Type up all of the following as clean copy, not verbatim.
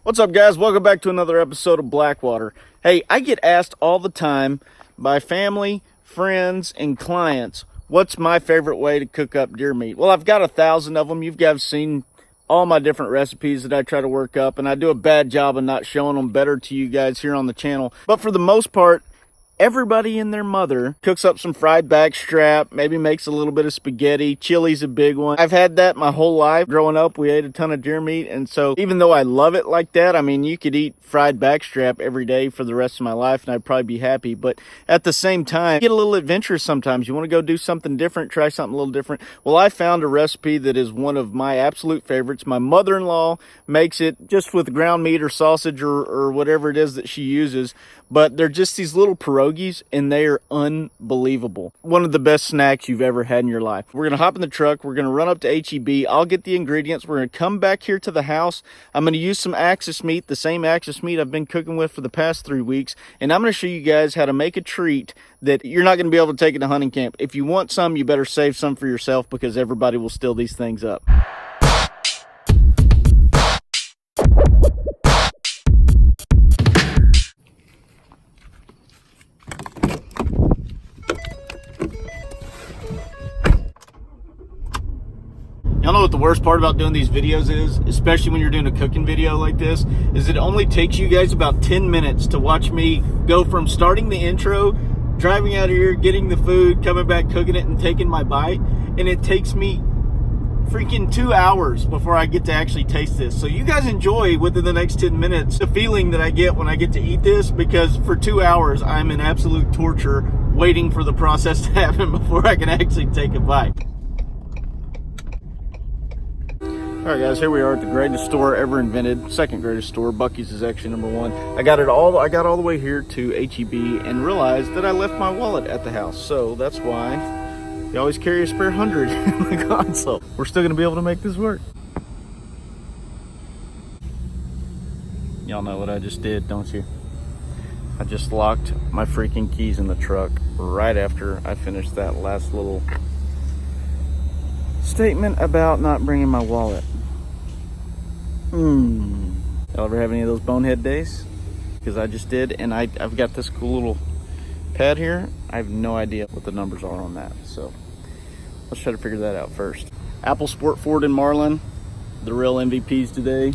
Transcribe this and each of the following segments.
What's up, guys? Welcome back to another episode of Blackwater. Hey, I get asked all the time by family, friends, and clients, what's my favorite way to cook up deer meat? Well, I've got 1,000 of them. You guys seen all my different recipes that I try to work up, and I do a bad job of not showing them better to you guys here on the channel. But for the most part, everybody and their mother cooks up some fried backstrap, maybe makes a little bit of spaghetti. Chili's a big one. I've had that my whole life. Growing up, we ate a ton of deer meat, and so even though I love it like that, I mean, you could eat fried backstrap every day for the rest of my life, and I'd probably be happy. But at the same time, you get a little adventurous sometimes. You want to go do something different, try something a little different. Well, I found a recipe that is one of my absolute favorites. My mother-in-law makes it just with ground meat or sausage or whatever it is that she uses. But they're just these little pierogies, and they are unbelievable. One of the best snacks you've ever had in your life. We're going to hop in the truck. We're going to run up to H-E-B. I'll get the ingredients. We're going to come back here to the house. I'm going to use some Axis meat, the same Axis meat I've been cooking with for the past 3 weeks. And I'm going to show you guys how to make a treat that you're not going to be able to take it to hunting camp. If you want some, you better save some for yourself because everybody will steal these things up. Y'all know what the worst part about doing these videos is, especially when you're doing a cooking video like this, is it only takes you guys about 10 minutes to watch me go from starting the intro, driving out of here, getting the food, coming back, cooking it, and taking my bite. And it takes me freaking 2 hours before I get to actually taste this. So you guys enjoy within the next 10 minutes the feeling that I get when I get to eat this, because for 2 hours I'm in absolute torture waiting for the process to happen before I can actually take a bite. Alright guys, here we are at the greatest store ever invented. Second greatest store. Buc-ee's is actually number one. I got all the way here to H-E-B and realized that I left my wallet at the house. So that's why you always carry a spare 100 in the console. We're still gonna be able to make this work. Y'all know what I just did, don't you? I just locked my freaking keys in the truck right after I finished that last little statement about not bringing my wallet. Y'all ever have any of those bonehead days? Because I just did, and I've got this cool little pad here. I have no idea what the numbers are on that, so let's try to figure that out first. Apple Sport Ford in Marlin, the real MVPs today.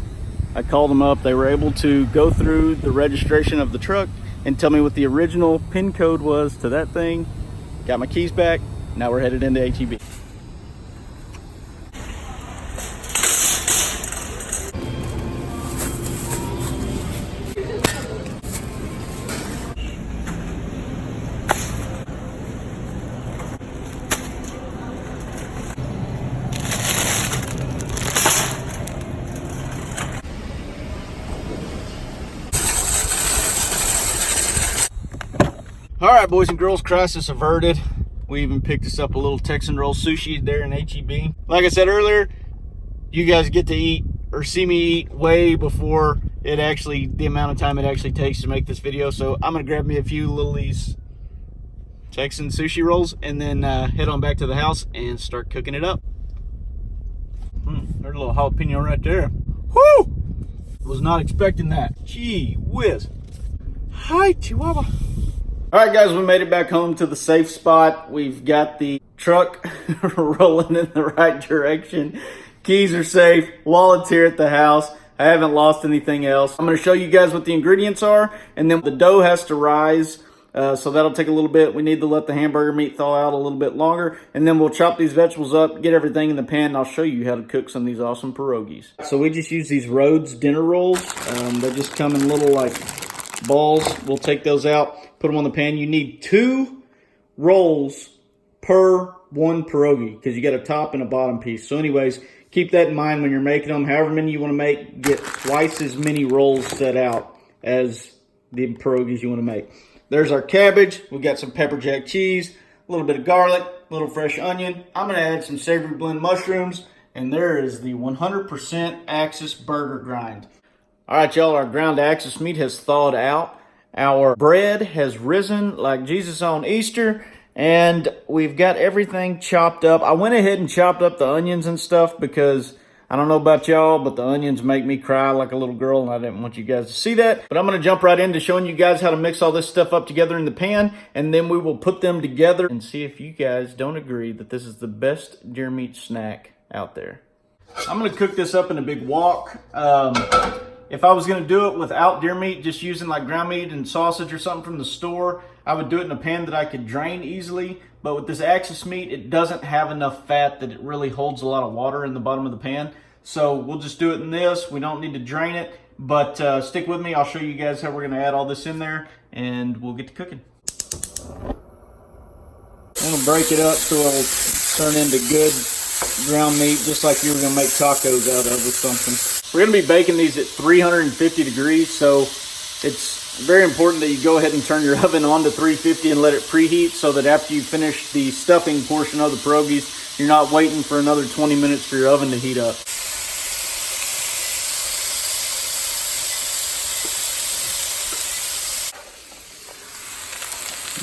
I called them up. They were able to go through the registration of the truck and tell me what the original PIN code was to that thing. Got my keys back. Now we're headed into H-E-B. All right, boys and girls, crisis averted. We even picked us up a little Texan roll sushi there in H-E-B. Like I said earlier, you guys get to eat or see me eat way before the amount of time it actually takes to make this video. So I'm gonna grab me a few little these Texan sushi rolls and then head on back to the house and start cooking it up. There's a little jalapeno right there. Whoo! Was not expecting that. Gee whiz. Hi, Chihuahua. All right, guys, we made it back home to the safe spot. We've got the truck rolling in the right direction. Keys are safe. Wallet's here at the house. I haven't lost anything else. I'm going to show you guys what the ingredients are, and then the dough has to rise, so that'll take a little bit. We need to let the hamburger meat thaw out a little bit longer, and then we'll chop these vegetables up, get everything in the pan, and I'll show you how to cook some of these awesome pierogies. So we just use these Rhodes dinner rolls. They just come in little like balls. We'll take those out, put them on the pan. You need 2 rolls per one pierogi because you got a top and a bottom piece. So anyways, keep that in mind when you're making them. However many you want to make, get twice as many rolls set out as the pierogies you want to make. There's our cabbage. We got some pepper jack cheese, a little bit of garlic, a little fresh onion. I'm going to add some savory blend mushrooms, and there is the 100% Axis burger grind. All right, y'all, our ground Axis meat has thawed out. Our bread has risen like Jesus on Easter, and we've got everything chopped up. I went ahead and chopped up the onions and stuff because I don't know about y'all, but the onions make me cry like a little girl, and I didn't want you guys to see that. But I'm gonna jump right into showing you guys how to mix all this stuff up together in the pan, and then we will put them together and see if you guys don't agree that this is the best deer meat snack out there. I'm gonna cook this up in a big wok. If I was gonna do it without deer meat, just using like ground meat and sausage or something from the store, I would do it in a pan that I could drain easily. But with this Axis meat, it doesn't have enough fat that it really holds a lot of water in the bottom of the pan. So we'll just do it in this. We don't need to drain it, but stick with me. I'll show you guys how we're gonna add all this in there, and we'll get to cooking. I'm gonna break it up so it'll turn into good ground meat, just like you were gonna make tacos out of or something. We're gonna be baking these at 350 degrees, so it's very important that you go ahead and turn your oven on to 350 and let it preheat, so that after you finish the stuffing portion of the pierogies, you're not waiting for another 20 minutes for your oven to heat up.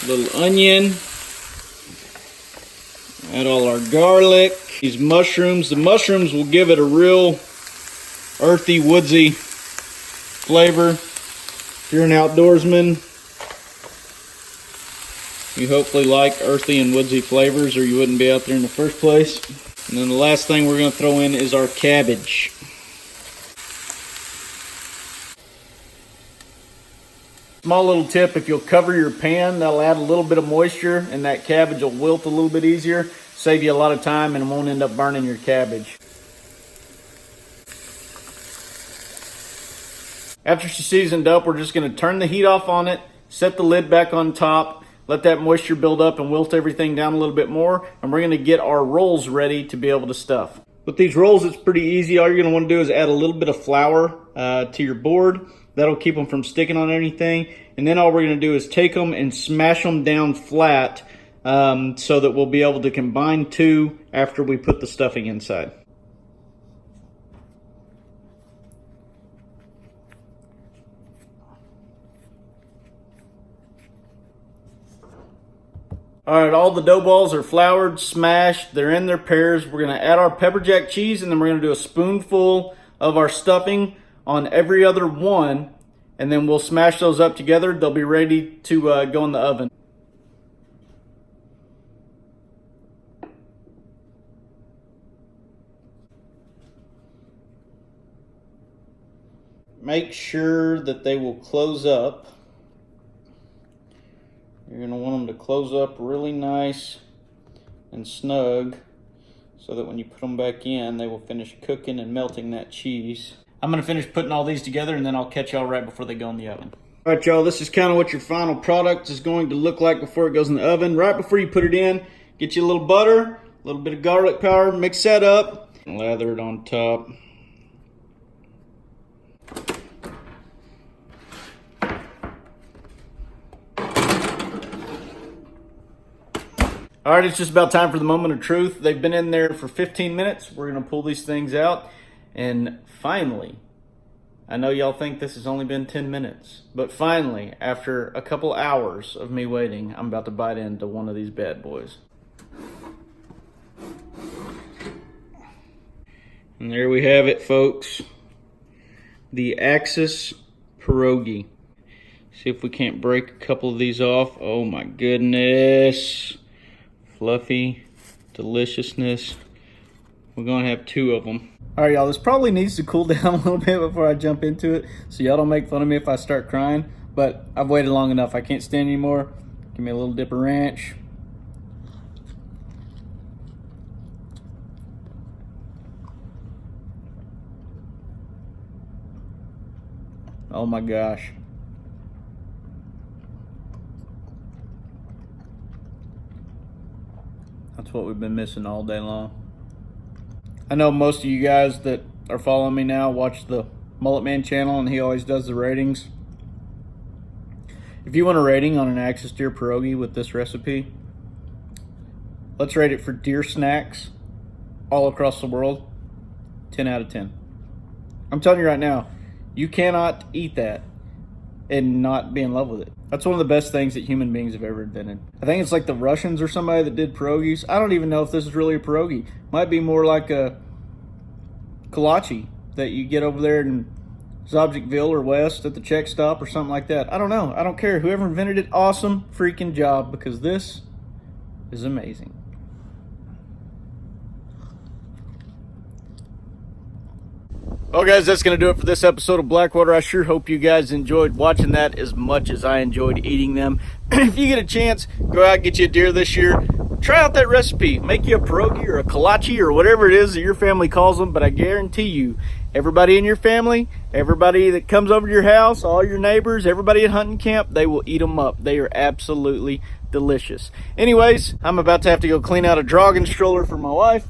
Little onion. Add all our garlic. These mushrooms. The mushrooms will give it a real earthy, woodsy flavor. If you're an outdoorsman, you hopefully like earthy and woodsy flavors, or you wouldn't be out there in the first place. And then the last thing we're going to throw in is our cabbage. Small little tip, if you'll cover your pan, that'll add a little bit of moisture, and that cabbage will wilt a little bit easier. Save you a lot of time, and it won't end up burning your cabbage. After she's seasoned up, we're just going to turn the heat off on it, set the lid back on top, let that moisture build up and wilt everything down a little bit more, and we're going to get our rolls ready to be able to stuff. With these rolls, it's pretty easy. All you're going to want to do is add a little bit of flour to your board. That'll keep them from sticking on anything. And then all we're going to do is take them and smash them down flat so that we'll be able to combine two after we put the stuffing inside. All right, all the dough balls are floured, smashed. They're in their pairs. We're going to add our pepper jack cheese, and then we're going to do a spoonful of our stuffing on every other one, and then we'll smash those up together. They'll be ready to go in the oven. Make sure that they will close up. You're going to want them to close up really nice and snug so that when you put them back in, they will finish cooking and melting that cheese. I'm going to finish putting all these together, and then I'll catch y'all right before they go in the oven. All right, y'all, this is kind of what your final product is going to look like before it goes in the oven. Right before you put it in, get you a little butter, a little bit of garlic powder, mix that up, and lather it on top. All right, it's just about time for the moment of truth. They've been in there for 15 minutes. We're going to pull these things out. And finally, I know y'all think this has only been 10 minutes, but finally, after a couple hours of me waiting, I'm about to bite into one of these bad boys. And there we have it, folks. The Axis Pierogi. See if we can't break a couple of these off. Oh my goodness. Fluffy deliciousness. We're going to have two of them. All right, y'all, this probably needs to cool down a little bit before I jump into it, so y'all don't make fun of me if I start crying, but I've waited long enough. I can't stand anymore. Give me a little dip of ranch. Oh my gosh. That's what we've been missing all day long. I know most of you guys that are following me now watch the Mullet Man channel, and he always does the ratings. If you want a rating on an Axis deer pierogi with this recipe, let's rate it for deer snacks all across the world. 10 out of 10. I'm telling you right now, you cannot eat that and not be in love with it. That's one of the best things that human beings have ever invented. I think it's like the Russians or somebody that did pierogis. I don't even know if this is really a pierogi. Might be more like a Kolache that you get over there in Zobjikville or West at the check stop or something like that. I don't know. I don't care. Whoever invented it, awesome freaking job, because this is amazing. Well, guys, that's going to do it for this episode of Blackwater. I sure hope you guys enjoyed watching that as much as I enjoyed eating them. If you get a chance, go out and get you a deer this year. Try out that recipe. Make you a pierogi or a kolache or whatever it is that your family calls them. But I guarantee you, everybody in your family, everybody that comes over to your house, all your neighbors, everybody at hunting camp, they will eat them up. They are absolutely delicious. Anyways, I'm about to have to go clean out a Dragon stroller for my wife,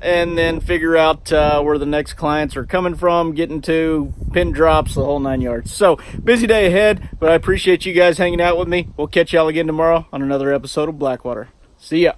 and then figure out where the next clients are coming from, getting to, pin drops, the whole 9 yards. So, busy day ahead, but I appreciate you guys hanging out with me. We'll catch y'all again tomorrow on another episode of Blackwater. See ya.